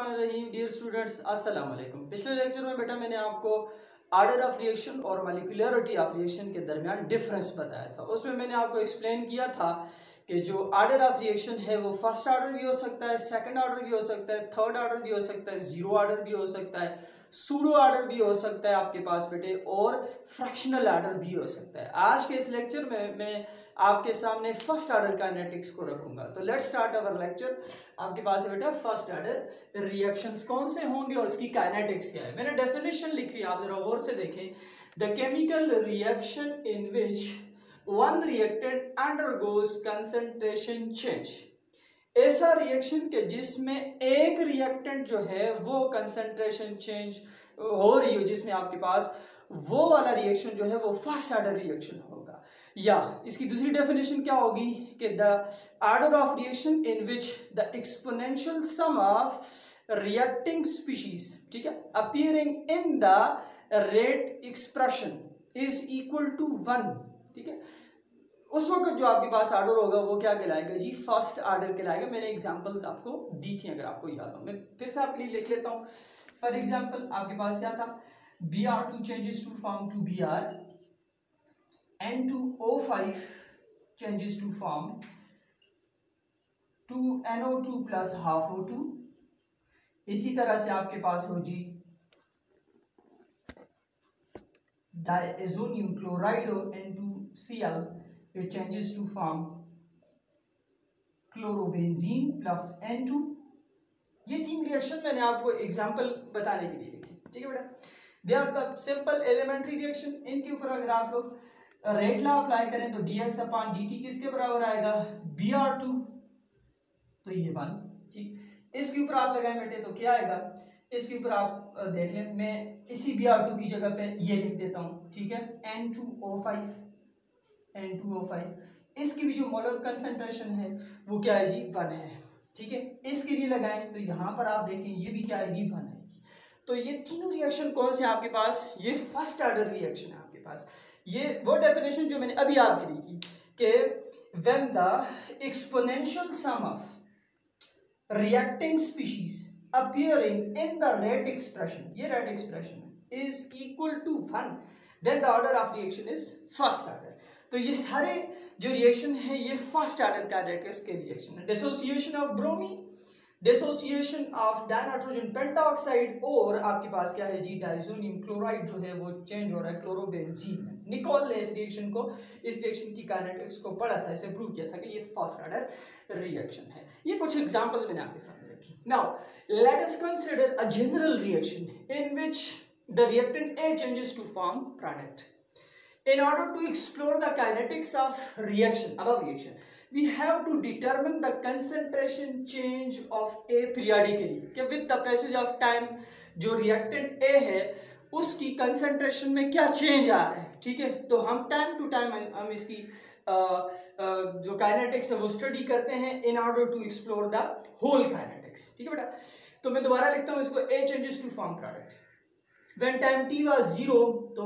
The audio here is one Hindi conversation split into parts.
बिस्मिल्लाहिर्रहमानिर्रहीम। डियर स्टूडेंट्स, अस्सलाम वालेकुम। पिछले लेक्चर में बेटा मैंने आपको आर्डर ऑफ रिएक्शन और मॉलिक्यूलरिटी ऑफ रिएक्शन के दरमियान डिफरेंस बताया था। उसमें मैंने आपको एक्सप्लेन किया था कि जो आर्डर ऑफ रिएक्शन है वो फर्स्ट ऑर्डर भी हो सकता है, सेकंड ऑर्डर भी हो सकता है, थर्ड ऑर्डर भी हो सकता है, जीरो ऑर्डर भी हो सकता है, सूडो ऑर्डर भी हो सकता है आपके पास बेटे, और फ्रैक्शनल ऑर्डर भी हो सकता है। आज के इस लेक्चर में मैं आपके सामने फर्स्ट ऑर्डर काइनेटिक्स को रखूंगा। तो लेट्स स्टार्ट अवर लेक्चर। आपके पास है बेटा फर्स्ट ऑर्डर रिएक्शंस कौन से होंगे और इसकी काइनेटिक्स क्या है। मैंने डेफिनेशन लिखी, आप जरा गौर से देखें। The chemical reaction in which one reactant undergoes concentration change. ऐसा रिएक्शन के जिसमें एक रिएक्टेंट जो है वो कंसंट्रेशन चेंज हो रही हो, जिसमें आपके पास वो वाला रिएक्शन जो है वो फर्स्ट ऑर्डर रिएक्शन होगा। या इसकी दूसरी डेफिनेशन क्या होगी कि the order of reaction in which the exponential sum of reacting species, ठीक है, appearing in the rate expression is equal to 1, ठीक है। उस वक्त जो आपके पास ऑर्डर होगा वो क्या कहलाएगा जी? फर्स्ट ऑर्डर कहलाएगा। मैंने एग्जांपल्स आपको दी थी, अगर आपको याद हो। मैं फिर से आपके लिए लिख लेता हूं। फॉर एग्जांपल आपके पास क्या था? Br2 changes to form 2Br, N2O5 changes to form 2NO2 plus half O2। इसी तरह से आपके पास हो जी diazonium chloride N2Cl, it changes to form chlorobenzene plus N2। ये तीन रिएक्शन मैंने आपको एग्जांपल बताने के लिए लिखी, ठीक है बेटा। They are the simple elementary reaction. इनके ऊपर अगर आप लोग रेट लॉ अप्लाई करें तो dx अपॉन dt किसके बराबर आएगा? Br2, तो ये 1, ठीक। इसके ऊपर आप लगाएं बेटे तो क्या आएगा? इसके ऊपर आप देख लें, मैं इसी Br2 की जगह पे ये लिख देता हूं, ठीक है, N2O5। इसकी भी जो मोलर कंसंट्रेशन है वो क्या है जी? 1 है, ठीक है। इसके लिए लगाएं तो यहां पर आप देखें ये भी क्या आएगी? 1 है। तो ये तीनों रिएक्शन कौन से आपके पास? ये फर्स्ट ऑर्डर रिएक्शन है आपके पास। ये वो डेफिनेशन जो मैंने अभी आपके लिए की कि when the exponential sum of reacting species appearing in the rate expression, ये रेट एक्सप्रेशन है, is equal to 1, then the order of reaction is first order. तो ये सारे जो रिएक्शन है ये फर्स्ट ऑर्डर काइनेटिक्स के रिएक्शन है। Dissociation of bromine, dissociation of dinitrogen pentaoxide, और आपके पास क्या है जी? डायज़ोनियम क्लोराइड जो है वो चेंज हो रहा है क्लोरोबेंजीन में। निकोल ने इस रिएक्शन की काइनेटिक्स को पढ़ा था, इसे प्रूव किया था कि ये फर्स्ट ऑर्डर रिएक्शन है। ये कुछ एग्जांपल्स मैंने आपके सामने रखी। Now let us consider a general reaction in which the reactant A changes to form product. In order to explore the kinetics of reaction, above reaction, we have to determine the concentration change of A periodically, कि with the passage of time जो reactant A है उसकी concentration में क्या change आ रहा है, ठीक है। तो हम time to time हम इसकी जो kinetics है वो study करते हैं in order to explore the whole kinetics, ठीक है बेटा। तो मैं दोबारा लिखता हूँ इसको, A changes to form product when time t was 0, तो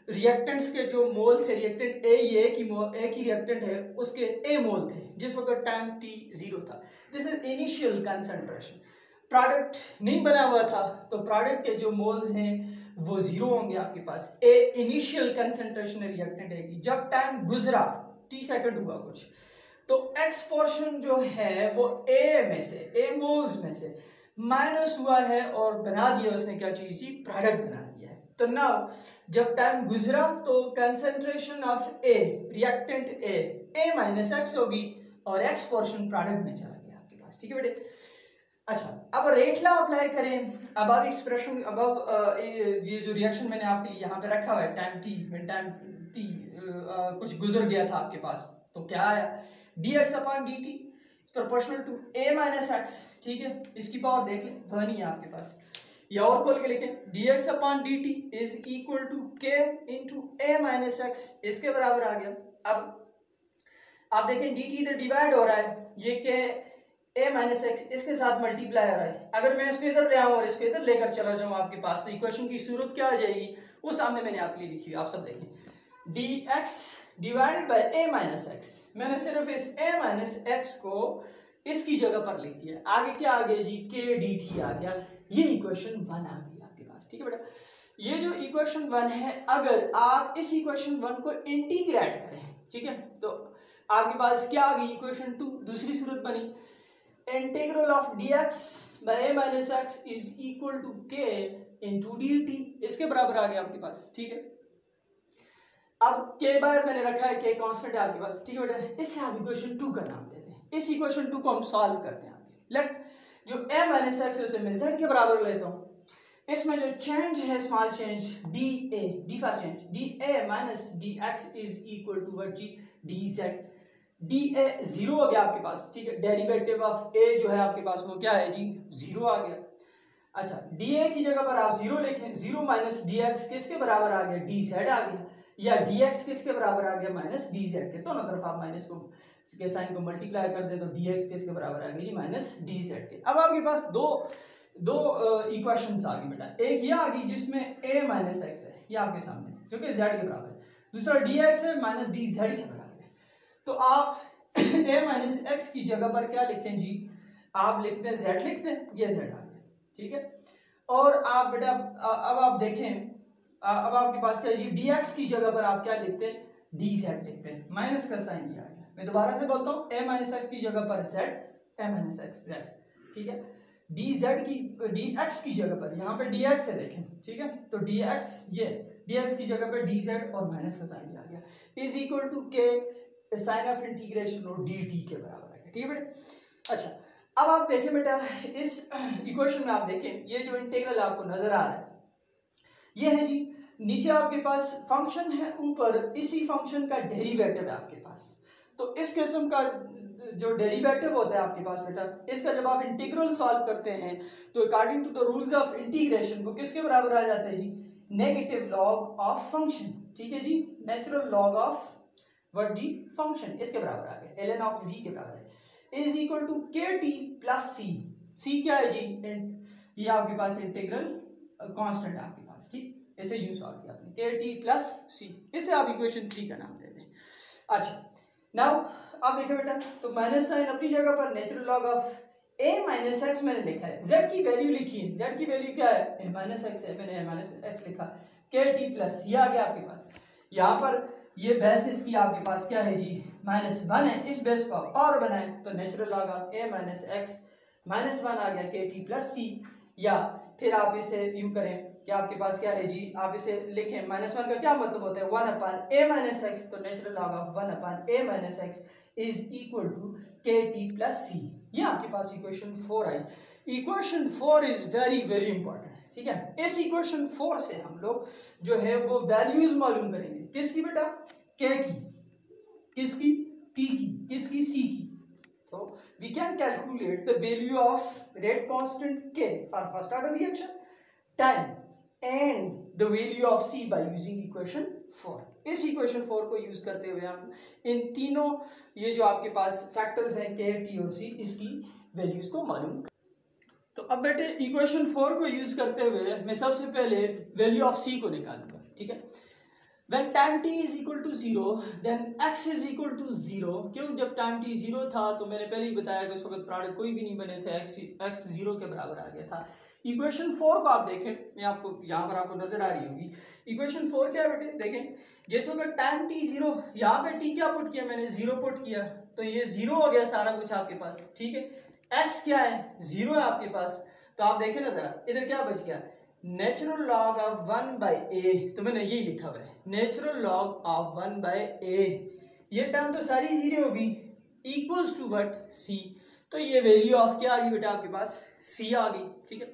रिएक्टेंट्स के जो मोल थे, रिएक्टेंट ए, ये एक ही रिएक्टेंट है, उसके ए मोल थे जिस वक्त टाइम टी 0 था। This is initial concentration. Product नहीं बना हुआ था तो प्रोडक्ट के जो मोल्स हैं वो 0 होंगे आपके पास। ए इनिशियल कंसंट्रेशन रिएक्टेंट है कि जब टाइम गुजरा, टी सेकंड हुआ कुछ, तो एक्स पोर्शन जो है वो ए में से, ए मोल्स में से माइनस हुआ है और बना दिया उसने क्या चीज थी? प्रोडक्ट बना दिया है। तो नाउ जब टाइम गुजरा तो concentration of A, reactant A minus x होगी और एक्स पोर्शन प्रोडक्ट में चला गया आपके पास, ठीक है बेटे। अच्छा, अब रेट लॉ अप्लाई करें। अब एक्सप्रेशन अब ये जो रिएक्शन मैंने आपके लिए यहाँ पे रखा हुआ है, टाइम टी कुछ गुजर गया था आपके पास, तो क्या आया? dx upon dt proportional to a minus x, ठीक है। इसकी पावर देख लें, 1 ही है आपके पास। या और खोल के लिखें, dx upon dt is equal to k into a minus x, इसके बराबर आ गया। अब आप देखें dt इधर डिवाइड हो रहा है, ये k a माइनस एक्स इसके साथ मल्टीप्लाई हो रहा है। अगर मैं इसको इधर ले आऊं और इसको इधर लेकर चला जाऊं आपके पास, तो इक्वेशन की सूरत क्या आ जाएगी? वो सामने मैंने आपके लिए लिखी है, आप सब देखें। dx divided by a minus x, मैंने सिर्फ इस a माइनस एक्स को इसकी जगह पर लिख दिया। आगे क्या आ गया जी, के डी टी आ गया, ये इक्वेशन 1 आ गई आपके पास। ठीक है बेटा, ये जो इक्वेशन 1 है, अगर आप इस इक्वेशन 1 को इंटीग्रेट करें, ठीक है, तो आपके पास क्या आ गई, इक्वेशन 2 दूसरी सूरत बनी, integral of dx by a minus x is equal to k into d t, इसके बराबर आ गया आपके पास। ठीक है, अब k बार मैंने रखा है, k कांस्टेंट है आपके पास। ठीक है बेटा, इससे आप इक्वेशन 2 का नाम देते हैं, इस इक्वेशन 2 को हम सॉल्व करते हैं आगे। लेट जो a माइनस एक्स है उसे मैं z के बराबर लेता हूँ, इसमें जो चेंज है small change d for change, d a minus d x is equal to what जी, d z. D a zero हो गया आपके पास। ठीक है, डेरिवेटिव ऑफ ए जो है आपके पास वो क्या है जी, जीरो आ गया। अच्छा, डी ए की जगह पर आप जीरो लिखें, जीरो माइनस डी एक्स किसके बराबर आ गया, डी जेड आ गया, या डी एक्स किसके बराबर आ गया, माइनस डी जेड के। दोनों तरफ आप माइनस को के साइन को मल्टीप्लाई कर दे तो डी एक्स किसके बराबर आ गया जी, माइनस डी जेड के। अब आपके पास दो इक्वेशंस आ गई बेटा, एक ये आ गई जिसमें a माइनस एक्स है, ये आपके सामने जो कि z के बराबर है, दूसरा dx है माइनस डी जेड के बराबर है। तो आप a माइनस एक्स की जगह पर क्या लिखें जी, आप लिखते हैं z, लिखते हैं, ये z आ गया। ठीक है, और आप बेटा अब आप देखें, अब आपके पास क्या है जी, dx की जगह पर आप क्या लिखते हैं, dz लिखते हैं, माइनस का साइन दिया गया। मैं दोबारा से बोलता हूँ, a माइनस एक्स की जगह पर z, a minus x z। ठीक है, dx की जगह पर यहाँ पे dx है देखें। ठीक है, तो dx ये dx की जगह पे dz और माइनस का साइन आ गया, is equal to k sign of integration और dt के बराबर है। ठीक है बेटा, अच्छा अब आप देखें बेटा, इस इक्वेशन में आप देखें, ये जो इंटीग्रल आपको नजर आ रहा है ये है जी, नीचे आपके पास फंक्शन है, ऊपर इसी फंक्शन का डेरिवेटिव है आपके पास। तो इस किस्म का जो डेरिवेटिव होता है आपके पास बेटा, इसका जब आप इंटीग्रल सॉल्व करते हैं तो according to the rules of integration वो किसके बराबर आ जाता है जी, नेगेटिव लॉग ऑफ फंक्शन। ठीक है जी, नेचुरल लॉग ऑफ व्हाट जी, फंक्शन, इसके बराबर आ गया, ln ऑफ z के बराबर है, is equal to kt plus c। c क्या है जी, ये आपके पास इंटीग्रल कांस्टेंट है आपके पास। ठीक, इसे यूं सॉल्व किया आपने, kt प्लस c, इसे आप इक्वेशन 3 का नाम दे दें। अच्छा नाउ आप देखिए बेटा, तो माइनस साइन अपनी जगह पर, natural log of a minus x मैंने लिखा है, z की वैल्यू लिखी है, z की वैल्यू क्या है, a माइनस एक्स है, मैंने a माइनस एक्स लिखा, kt प्लस ये आ गया आपके पास। यहाँ पर ये बेस इसकी आपके पास क्या है जी, -1 है, इस बेस को पावर बनाए तो natural log of a minus x -1 आ गया kt प्लस c, या फिर आप इसे यूं करें कि आपके पास क्या है जी, आप इसे लिखें, -1 का क्या मतलब होता है, 1 अपान a माइनस एक्स, तो natural log of 1 upon a minus X is equal to kt plus c। ये आपके पास इक्वेशन 4 आई। Equation 4 is very very important. ठीक है, इस इक्वेशन 4 से हम लोग जो है वो वैल्यूज मालूम करेंगे, किसकी बेटा, k की, किसकी, t की, किसकी, c की। तो we can calculate the value of rate constant k for first order reaction, time and the value of c by using equation 4। इस इक्वेशन 4 को यूज करते हुए हम इन तीनों ये जो आपके पास फैक्टर्स हैं k, t और c, इसकी वैल्यूज को मालूम। तो अब बेटे इक्वेशन 4 को यूज करते हुए मैं सबसे पहले वैल्यू ऑफ c को निकालूंगा। ठीक है, when time t is equal to 0 then x is equal to 0। क्यों, जब टाइम t 0 था तो मैंने पहले ही बताया कि उस वक्त प्रोडक्ट कोई भी नहीं बने थे, x 0 के बराबर आ गया था। इक्वेशन 4 को आप देखें, मैं आपको यहाँ पर आपको नजर आ रही होगी इक्वेशन 4 क्या है बेटे, देखें जिस वक्त टाइम t 0, यहाँ पे t क्या पुट किया मैंने, 0 पुट किया, तो ये 0 हो गया सारा कुछ आपके पास। ठीक है, x क्या है, 0 है आपके पास, तो आप देखें ना जरा इधर क्या बच गया, नेचुरल लॉग ऑफ 1 बाई ए, तो मैंने यही लिखा हुआ है, नेचुरल लॉग ऑफ 1 बाई ए, ये टर्म तो सारी 0 होगी, इक्वल्स टू व्हाट, c। तो ये वैल्यू ऑफ क्या आ गई बेटा आपके पास, c आ गई। ठीक है,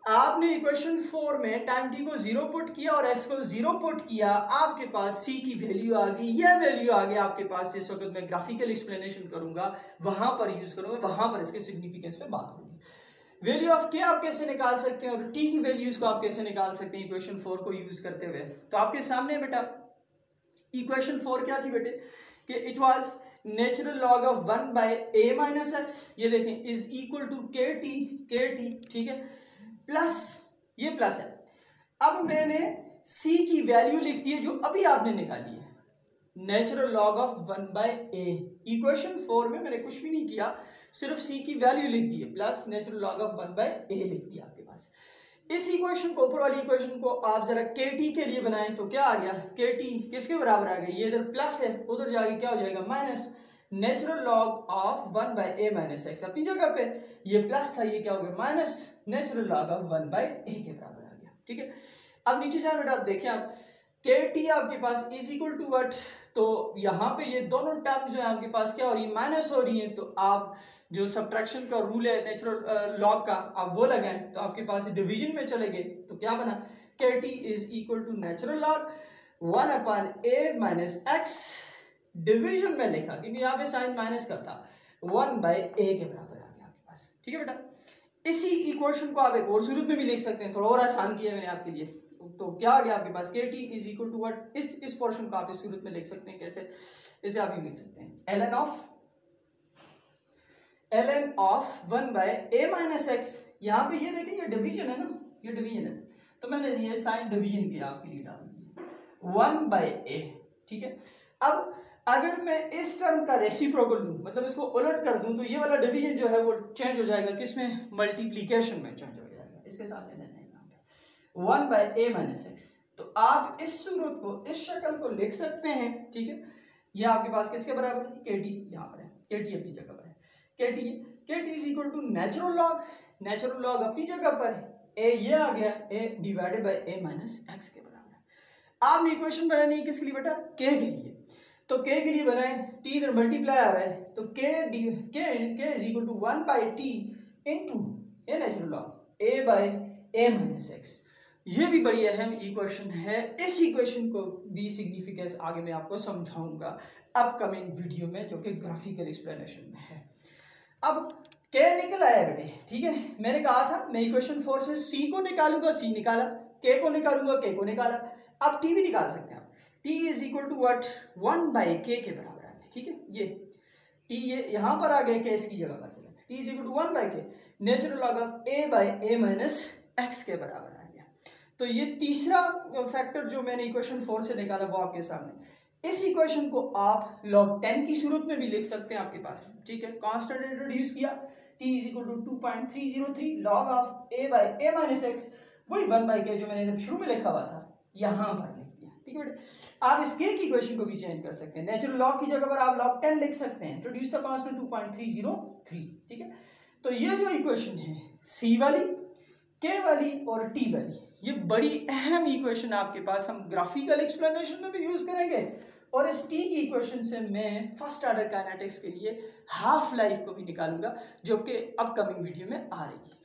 आपने इक्वेशन 4 में टाइम t को 0 पुट किया और x को 0 पुट किया, आपके पास c की वैल्यू आ गई। यह वैल्यू आ गई आपके पास, जिस वक्त मैं ग्राफिकल एक्सप्लेनेशन करूंगा वहां पर यूज करूंगा, वहां पर इसके सिग्निफिकेंस पे बात होगी। वैल्यू ऑफ k आप कैसे निकाल सकते हैं और t की वैल्यूज को आप कैसे निकाल सकते हैं इक्वेशन 4 को यूज करते हुए। तो आपके सामने बेटा इक्वेशन 4 क्या थी बेटे, कि it was natural log of 1 by a minus x, ये देखें, इज इक्वल टू kt। ठीक है, प्लस ये प्लस है। अब मैंने c की वैल्यू लिख दी है जो अभी आपने निकाली है, natural log of 1/a। Equation 4 में मैंने कुछ भी नहीं किया, सिर्फ c की वैल्यू लिख दी है plus natural log of 1/a लिख दिया आपके पास। इस इक्वेशन को, ऊपर वाली इक्वेशन को आप जरा kt के लिए बनाएं तो क्या आ गया, kt किसके बराबर आ गया, ये इधर प्लस है, उधर जाके क्या हो जाएगा minus natural log of 1/a minus x. अपनी जगह पे ये प्लस था, ये क्या हो गया minus natural log of 1/a के बराबर आ गया। ठीक है, अब नीचे जाए बेटा, आप देखें आप kt आपके पास इज इक्वल टू व्हाट, तो यहाँ पे ये दोनों टर्म जो है आपके पास क्या हो रही है, माइनस हो रही है। तो आप जो सब्ट्रैक्शन का रूल है नेचुरल लॉग का, आप वो लगाएं तो आपके पास डिवीजन में चले गए तो क्या बना, kt is equal to natural log 1/a minus x, division में लिखा क्योंकि यहाँ पे साइन माइनस का था, 1/a के बराबर आ गया आपके पास। ठीक है बेटा, इसी इक्वेशन को आप एक और सूरत में भी लिख सकते हैं, थोड़ा और आसान किया मैंने आपके लिए। तो क्या आ गया आपके पास, kt is equal to what, इस पोर्शन को आप इस सूरत में लिख सकते हैं, कैसे, इसे आप लिख सकते हैं ln of 1/a minus x. यहाँ पे ये देखें, ये डिवीजन है ना, ये डिवीजन है, तो मैंने ये साइन डिवीजन किया आपके लिए डाल दिया 1/a। ठीक है, अब अगर मैं इस टर्म का रेसिप्रोकल लूं, मतलब इसको उलट कर दूं, तो ये वाला डिवीजन जो है वो चेंज हो जाएगा किसमें, मल्टीप्लीकेशन में चेंज हो जाएगा। इसके साथ लेना है 1/a माइनस एक्स। तो आप इस सूरत को, इस शक्ल को लिख सकते हैं। ठीक है, ये आपके पास किसके बराबर है, kt यहाँ पर है, kt अपनी जगह पर है, kt is equal to natural log अपनी जगह पर है, a ये आ गया, a divided by a minus x के बराबर है। आपने इक्वेशन बनानी है किसके लिए बेटा, k के लिए, तो k के लिए बनाए, t इधर मल्टीप्लाई आ रहा है, तो k is equal to 1/t into a natural log a/a minus x. ये भी बड़ी अहम इक्वेशन है, इस इक्वेशन को भी सिग्निफिकेंस आगे मैं आपको समझाऊंगा अपकमिंग वीडियो में, जो कि ग्राफिकल एक्सप्लेनेशन में है। अब k निकल आया बेटे, ठीक है, मैंने कहा था मैं इक्वेशन 4 से c को निकालूंगा, c निकाला, k को निकालूंगा, k को निकाला। अब t भी निकाल सकते हैं आप, t is equal to what, 1/k के बराबर आ गया। ठीक है, ये t ये यहाँ पर आ गया, k इसकी जगह पर चला, t is equal to 1/k natural log of a/a minus x के बराबर। तो ये तीसरा फैक्टर जो मैंने इक्वेशन 4 से निकाला वो आपके सामने। इस इक्वेशन को आप log 10 की सूरत में भी लिख सकते हैं आपके पास। ठीक है, कांस्टेंट इंट्रोड्यूस किया, t is equal to 2.303 log of a/a minus x, वही 1/k जो मैंने शुरू में लिखा हुआ था यहाँ पर लिख दिया। ठीक है बेटे, आप इस k की इक्वेशन को भी चेंज कर सकते हैं, नेचुरल लॉग की जगह पर आप log 10 लिख सकते हैं, इंट्रोड्यूस द कांस्टेंट 2.303। ठीक है, तो ये जो इक्वेशन है c वाली, k वाली और t वाली, ये बड़ी अहम इक्वेशन आपके पास, हम ग्राफिकल एक्सप्लेनेशन में भी यूज करेंगे, और इस टी की इक्वेशन से मैं फर्स्ट ऑर्डर काइनेटिक्स के लिए हाफ लाइफ को भी निकालूंगा, जो कि अपकमिंग वीडियो में आ रही है।